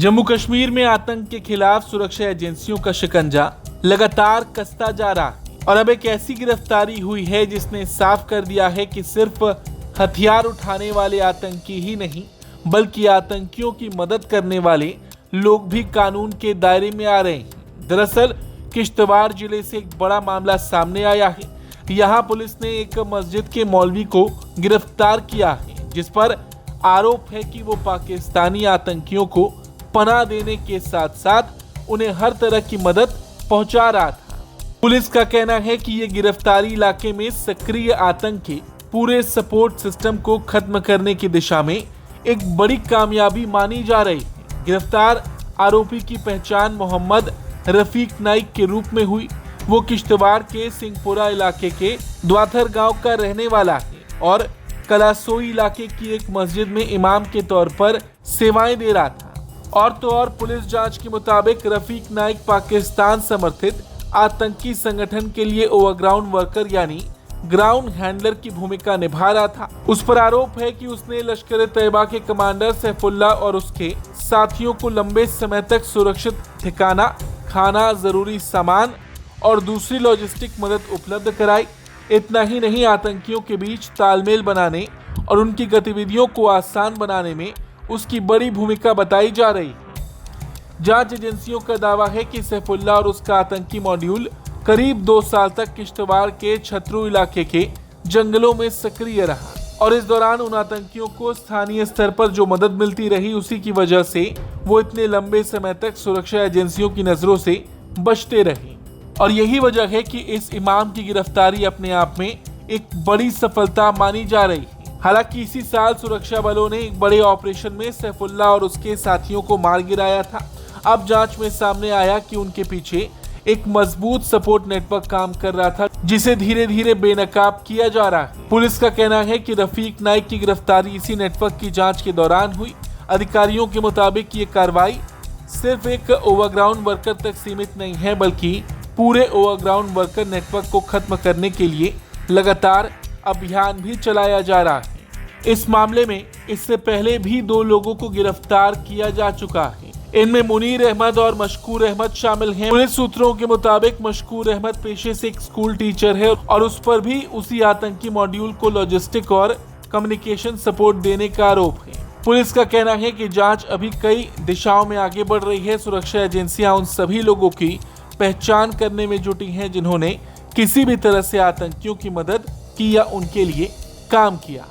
जम्मू कश्मीर में आतंक के खिलाफ सुरक्षा एजेंसियों का शिकंजा लगातार कसता जा रहा है और अब एक ऐसी गिरफ्तारी हुई है जिसने साफ कर दिया है कि सिर्फ हथियार उठाने वाले आतंकी ही नहीं बल्कि आतंकियों की मदद करने वाले लोग भी कानून के दायरे में आ रहे हैं। दरअसल किश्तवाड़ जिले से एक बड़ा मामला सामने आया है। यहाँ पुलिस ने एक मस्जिद के मौलवी को गिरफ्तार किया है, जिस पर आरोप है कि वो पाकिस्तानी आतंकियों को पनाह देने के साथ साथ उन्हें हर तरह की मदद पहुंचा रहा था। पुलिस का कहना है कि ये गिरफ्तारी इलाके में सक्रिय आतंक के पूरे सपोर्ट सिस्टम को खत्म करने की दिशा में एक बड़ी कामयाबी मानी जा रही है। गिरफ्तार आरोपी की पहचान मोहम्मद रफीक नाइक के रूप में हुई। वो किश्तवाड़ के सिंहपुरा इलाके के द्वाथर गांव का रहने वाला है और कलासोई इलाके की एक मस्जिद में इमाम के तौर पर सेवाएं दे रहा था। और तो और पुलिस जांच के मुताबिक रफीक नाइक पाकिस्तान समर्थित आतंकी संगठन के लिए ओवरग्राउंड वर्कर यानी ग्राउंड हैंडलर की भूमिका निभा रहा था। उस पर आरोप है कि उसने लश्कर तैयबा के कमांडर सैफुल्लाह और उसके साथियों को लंबे समय तक सुरक्षित ठिकाना, खाना, जरूरी सामान और दूसरी लॉजिस्टिक मदद उपलब्ध कराई। इतना ही नहीं, आतंकियों के बीच तालमेल बनाने और उनकी गतिविधियों को आसान बनाने में उसकी बड़ी भूमिका बताई जा रही है। जांच एजेंसियों का दावा है कि सैफुल्लाह और उसका आतंकी मॉड्यूल करीब 2 साल तक किश्तवाड़ के छतरू इलाके के जंगलों में सक्रिय रहा और इस दौरान उन आतंकियों को स्थानीय स्तर पर जो मदद मिलती रही, उसी की वजह से वो इतने लंबे समय तक सुरक्षा एजेंसियों की नजरों से बचते रहे। और यही वजह है कि इस इमाम की गिरफ्तारी अपने आप में एक बड़ी सफलता मानी जा रही है। हालांकि इसी साल सुरक्षा बलों ने एक बड़े ऑपरेशन में सैफुल्लाह और उसके साथियों को मार गिराया था। अब जांच में सामने आया कि उनके पीछे एक मजबूत सपोर्ट नेटवर्क काम कर रहा था, जिसे धीरे धीरे बेनकाब किया जा रहा है। पुलिस का कहना है कि रफीक नाइक की गिरफ्तारी इसी नेटवर्क की जांच के दौरान हुई। अधिकारियों के मुताबिक ये कार्रवाई सिर्फ एक ओवरग्राउंड वर्कर तक सीमित नहीं है, बल्कि पूरे ओवरग्राउंड वर्कर नेटवर्क को खत्म करने के लिए लगातार अभियान भी चलाया जा रहा है। इस मामले में इससे पहले भी 2 लोगों को गिरफ्तार किया जा चुका है। इनमें मुनीर अहमद और मशकूर अहमद शामिल हैं। पुलिस सूत्रों के मुताबिक मशकूर अहमद पेशे से एक स्कूल टीचर है और उस पर भी उसी आतंकी मॉड्यूल को लॉजिस्टिक और कम्युनिकेशन सपोर्ट देने का आरोप है। पुलिस का कहना है कि जांच अभी कई दिशाओं में आगे बढ़ रही है। सुरक्षा एजेंसियां उन सभी लोगों की पहचान करने में जुटी हैं जिन्होंने किसी भी तरह से आतंकियों की मदद की या उनके लिए काम किया।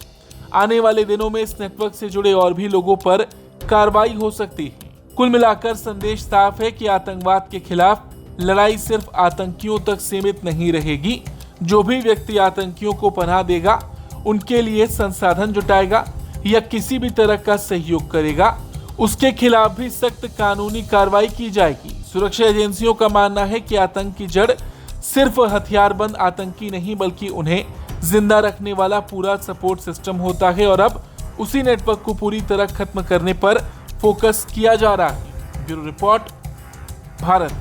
आने वाले दिनों में इस नेटवर्क से जुड़े और भी लोगों पर कार्रवाई हो सकती है। कुल मिलाकर संदेश साफ है कि आतंकवाद के खिलाफ लड़ाई सिर्फ आतंकियों तक सीमित नहीं रहेगी। जो भी व्यक्ति आतंकियों को पनाह देगा, उनके लिए संसाधन जुटाएगा या किसी भी तरह का सहयोग करेगा, उसके खिलाफ भी सख्त कानूनी कार्रवाई की जाएगी। सुरक्षा एजेंसियों का मानना है कि आतंक की जड़ सिर्फ हथियारबंद आतंकी नहीं बल्कि उन्हें जिंदा रखने वाला पूरा सपोर्ट सिस्टम होता है और अब उसी नेटवर्क को पूरी तरह खत्म करने पर फोकस किया जा रहा है। Bureau report, Bharat.